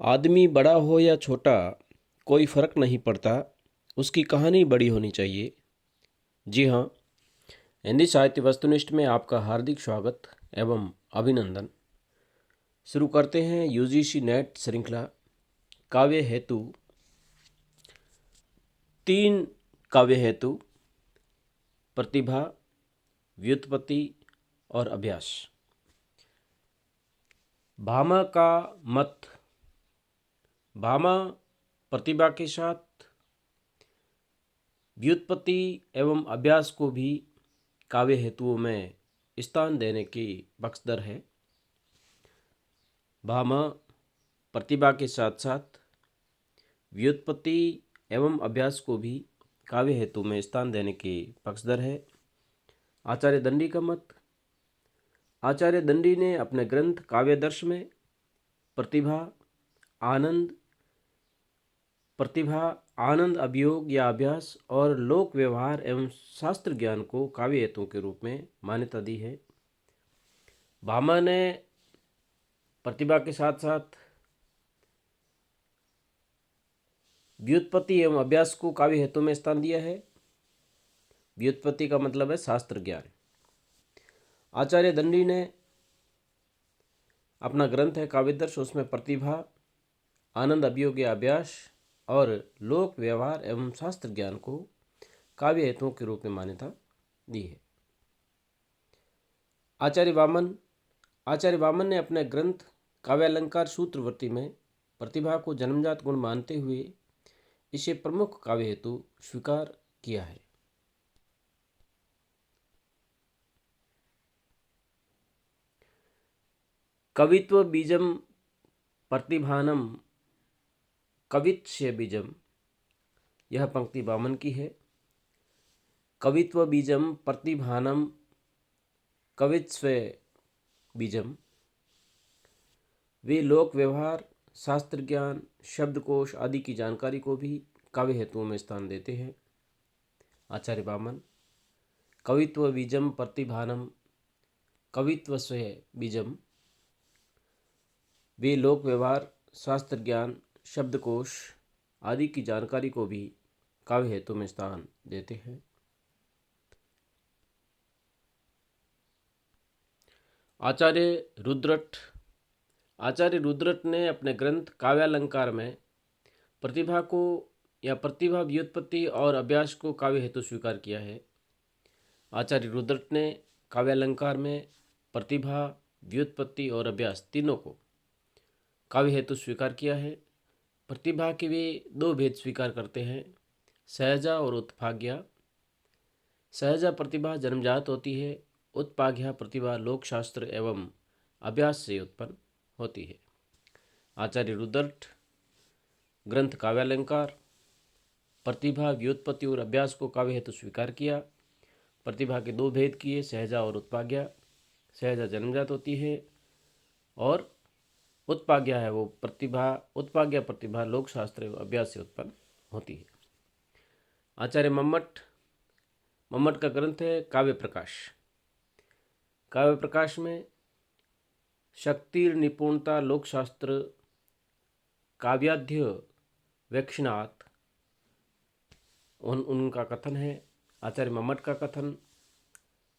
आदमी बड़ा हो या छोटा कोई फ़र्क नहीं पड़ता, उसकी कहानी बड़ी होनी चाहिए। जी हाँ, हिंदी साहित्य वस्तुनिष्ठ में आपका हार्दिक स्वागत एवं अभिनंदन। शुरू करते हैं यूजीसी नेट श्रृंखला काव्य हेतु। 3 काव्य हेतु: प्रतिभा, व्युत्पत्ति और अभ्यास। भामा का मत। भामा प्रतिभा के साथ व्युत्पत्ति एवं अभ्यास को भी काव्य हेतुओं में स्थान देने की बख्शदर है। भामा प्रतिभा के साथ साथ व्युत्पत्ति एवं अभ्यास को भी काव्य हेतु में स्थान देने की बख्शदर है। आचार्य दंडी का मत। आचार्य दंडी ने अपने ग्रंथ काव्यदर्श में प्रतिभा, आनंद, अभियोग या अभ्यास और लोक व्यवहार एवं शास्त्र ज्ञान को काव्य हेतुओं के रूप में मान्यता दी है। भामा ने प्रतिभा के साथ साथ व्युत्पत्ति एवं अभ्यास को काव्य हेतु में स्थान दिया है। व्युत्पत्ति का मतलब है शास्त्र ज्ञान। आचार्य दंडी ने अपना ग्रंथ है काव्यदर्श, उसमें प्रतिभा, आनंद, अभियोग या अभ्यास और लोक व्यवहार एवं शास्त्र ज्ञान को काव्य हेतुओं के रूप में मान्यता दी है। आचार्य वामन ने अपने ग्रंथ काव्यालंकार सूत्रवृत्ति में प्रतिभा को जन्मजात गुण मानते हुए इसे प्रमुख काव्य हेतु स्वीकार किया है। कवित्व बीजम प्रतिभानम कवित्स्य बीजम, यह पंक्ति वामन की है। कवित्व बीजम प्रतिभानम कवित्स्य बीजम, वे लोक व्यवहार, शास्त्र ज्ञान, शब्दकोश आदि की जानकारी को भी काव्य हेतुओं में स्थान देते हैं। आचार्य वामन। कवित्व बीजम प्रतिभानम कवित्वस्य बीजम, वे लोक व्यवहार, शास्त्र ज्ञान, शब्दकोश आदि की जानकारी को भी काव्य हेतु में स्थान देते हैं। आचार्य रुद्रट ने अपने ग्रंथ काव्यालंकार में प्रतिभा को या प्रतिभा, व्युत्पत्ति और अभ्यास को काव्य हेतु स्वीकार किया है। आचार्य रुद्रट ने काव्यालंकार में प्रतिभा, व्युत्पत्ति और अभ्यास तीनों को काव्य हेतु स्वीकार किया है। प्रतिभा के वे 2 भेद स्वीकार करते हैं, सहजा और उत्पाग्या। सहजा प्रतिभा जन्मजात होती है, उत्पाग्या प्रतिभा लोकशास्त्र एवं अभ्यास से उत्पन्न होती है। आचार्य रुद्रट ग्रंथ काव्यालंकार प्रतिभा, व्युत्पत्ति और अभ्यास को काव्य हेतु स्वीकार किया। प्रतिभा के 2 भेद किए, सहजा और उत्पाग्या। सहजा जन्मजात होती है और उत्पाग्या है वो प्रतिभा, उत्पाग्या प्रतिभा लोकशास्त्र एवं अभ्यास से उत्पन्न होती है। आचार्य मम्मट का ग्रंथ है काव्य प्रकाश। काव्य प्रकाश में शक्ति, निपुणता, लोकशास्त्र, काव्याध्य वेक्षणात् उनका कथन है। आचार्य मम्मट का कथन: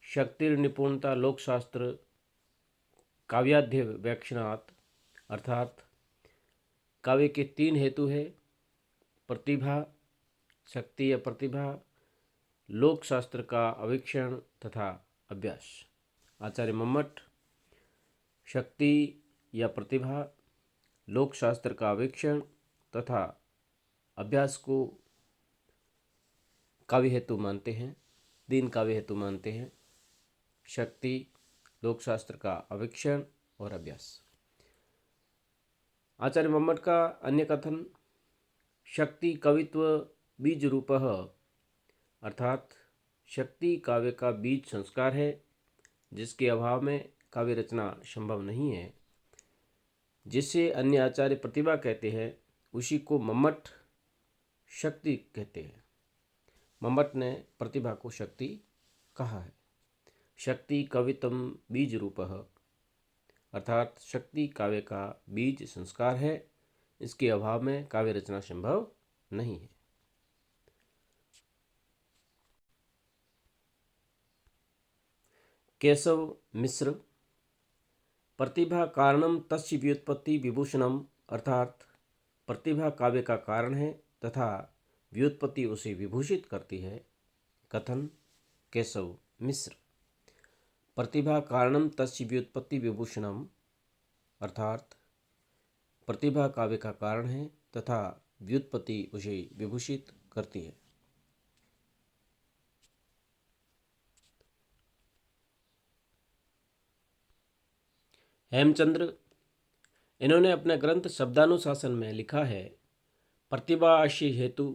शक्ति, निपुणता, लोकशास्त्र, काव्याध्य वेक्षणात्, अर्थात काव्य के 3 हेतु है: प्रतिभा, शक्ति या प्रतिभा, लोकशास्त्र का अवीक्षण तथा अभ्यास। आचार्य मम्मट शक्ति या प्रतिभा, लोकशास्त्र का अवीक्षण तथा अभ्यास को काव्य हेतु मानते हैं। 3 काव्य हेतु मानते हैं: शक्ति, लोकशास्त्र का अवीक्षण और अभ्यास। आचार्य मम्मट का अन्य कथन: शक्ति कवित्व बीज रूपः, अर्थात शक्ति काव्य का बीज संस्कार है, जिसके अभाव में काव्य रचना संभव नहीं है। जिसे अन्य आचार्य प्रतिभा कहते हैं, उसी को मम्मट शक्ति कहते हैं। मम्मट ने प्रतिभा को शक्ति कहा है। शक्ति कवित्वम बीज रूपः, अर्थात शक्ति काव्य का बीज संस्कार है, इसके अभाव में काव्य रचना संभव नहीं है। केशव मिश्र, प्रतिभा कारणम तस्य व्युत्पत्ति विभूषणम, अर्थात प्रतिभा काव्य का कारण है तथा व्युत्पत्ति उसे विभूषित करती है। कथन केशव मिश्र। प्रतिभा कारणम तस्य व्युत्पत्ति विभूषणम, अर्थात प्रतिभा काव्य का कारण है तथा व्युत्पत्ति उसे विभूषित करती है। हेमचंद्र, इन्होंने अपने ग्रंथ शब्दानुशासन में लिखा है, प्रतिभा आशय हेतु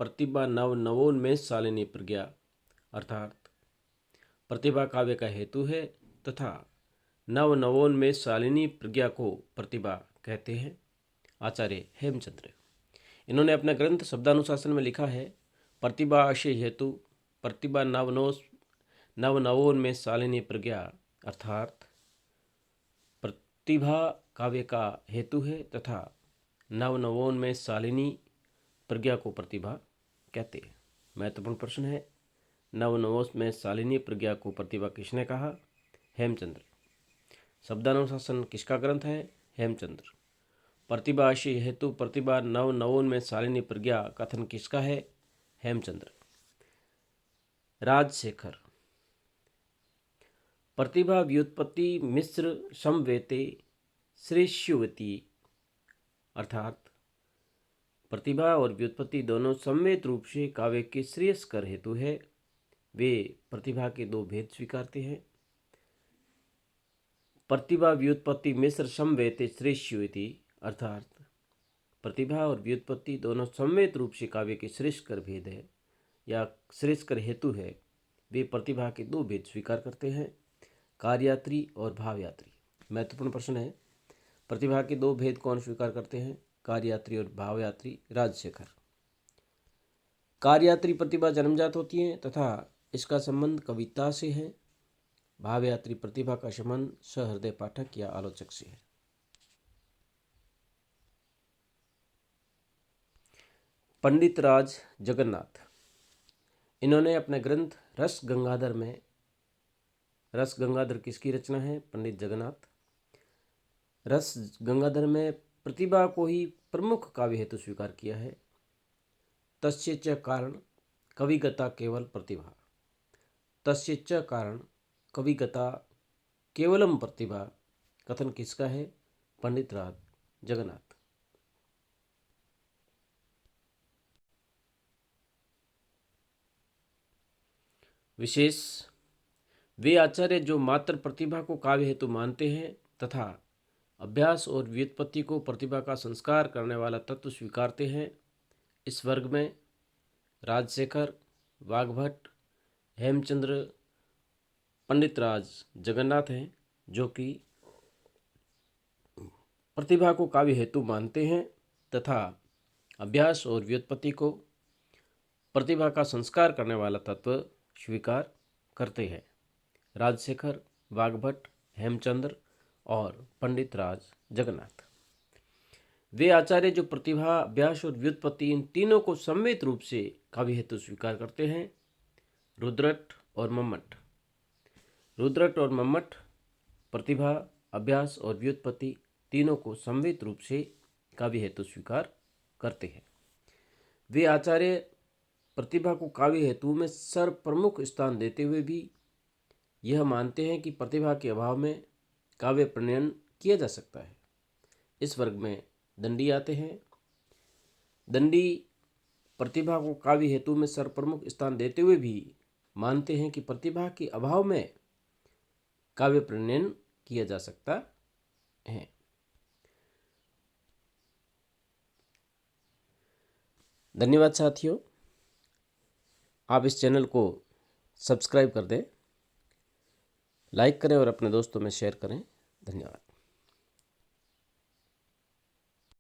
प्रतिभा नव नवोन्मेष शालिनी प्रज्ञा, अर्थात प्रतिभा काव्य का हेतु है तथा नव नवोन्मेष शालिनी प्रज्ञा को प्रतिभा कहते हैं। आचार्य हेमचंद्र, इन्होंने अपने ग्रंथ शब्दानुशासन में लिखा है, प्रतिभा आशय हेतु प्रतिभा नव नवोन्मेष शालिनी प्रज्ञा, अर्थात प्रतिभा काव्य का हेतु है तथा नव नवोन्मेष शालिनी प्रज्ञा को प्रतिभा कहते हैं। महत्वपूर्ण प्रश्न है, नव नवोन्मेष शालिनी प्रज्ञा को प्रतिभा किसने कहा? हेमचंद्र। शब्दानुशासन किसका ग्रंथ है? हेमचंद्र। प्रतिभा आशय हेतु प्रतिभा नव नवोन्मेष शालिनी प्रज्ञा कथन किसका है? हेमचंद्र। राजशेखर, प्रतिभा व्युत्पत्ति मिश्र समवेते श्रेष्ठवती, अर्थात प्रतिभा और व्युत्पत्ति दोनों समवेत रूप से काव्य के श्रेयस्कर हेतु है। वे प्रतिभा के दो भेद स्वीकारते हैं। प्रतिभा व्युत्पत्ति मिश्र समवेते श्रेष्ठवती, अर्थात प्रतिभा और व्युत्पत्ति दोनों समवेत रूप से काव्य के श्रेष्ठकर भेद है या श्रेष्ठकर हेतु है। वे प्रतिभा के दो भेद स्वीकार करते हैं, कार्यात्री और भावयात्री। महत्वपूर्ण प्रश्न है, प्रतिभा के दो भेद कौन स्वीकार करते हैं? कार्यात्री और भावयात्री। राजशेखर। कार्यात्री प्रतिभा जन्मजात होती है तथा इसका संबंध कविता से है। भावयात्री प्रतिभा का संबंध सहृदय पाठक या आलोचक से है। पंडित राज जगन्नाथ, इन्होंने अपने ग्रंथ रस गंगाधर में, रस गंगाधर किसकी रचना है? पंडित जगन्नाथ। रस गंगाधर में प्रतिभा को ही प्रमुख काव्य हेतु स्वीकार किया है। तस्य च कारण कविगता केवल प्रतिभा, तस्य च कारण कविगता केवलम प्रतिभा कथन किसका है? पंडित राज जगन्नाथ। विशेष, वे आचार्य जो मात्र प्रतिभा को काव्य हेतु मानते हैं तथा अभ्यास और व्युत्पत्ति को प्रतिभा का संस्कार करने वाला तत्व स्वीकारते हैं। इस वर्ग में राजशेखर, वाग्भट, हेमचंद्र, पंडित राज जगन्नाथ हैं, जो कि प्रतिभा को काव्य हेतु मानते हैं तथा अभ्यास और व्युत्पत्ति को प्रतिभा का संस्कार करने वाला तत्व स्वीकार करते हैं। राजशेखर, वाग्भट, हेमचंद्र और पंडित राज जगन्नाथ। वे आचार्य जो प्रतिभा, अभ्यास और व्युत्पत्ति इन तीनों को सम्मिलित रूप से काव्य हेतु स्वीकार करते हैं। रुद्रट और मम्मट। रुद्रट और मम्मट प्रतिभा, अभ्यास और व्युत्पत्ति तीनों को सम्मिलित रूप से काव्य हेतु स्वीकार करते हैं। वे आचार्य प्रतिभा को काव्य हेतु में सर्वप्रमुख स्थान देते हुए भी यह मानते हैं कि प्रतिभा के अभाव में काव्य प्रणयन किया जा सकता है। इस वर्ग में दंडी आते हैं। दंडी प्रतिभा को काव्य हेतु में सर्वप्रमुख स्थान देते हुए भी मानते हैं कि प्रतिभा के अभाव में काव्य प्रणयन किया जा सकता है। धन्यवाद साथियों, आप इस चैनल को सब्सक्राइब कर दें, लाइक करें और अपने दोस्तों में शेयर करें। धन्यवाद।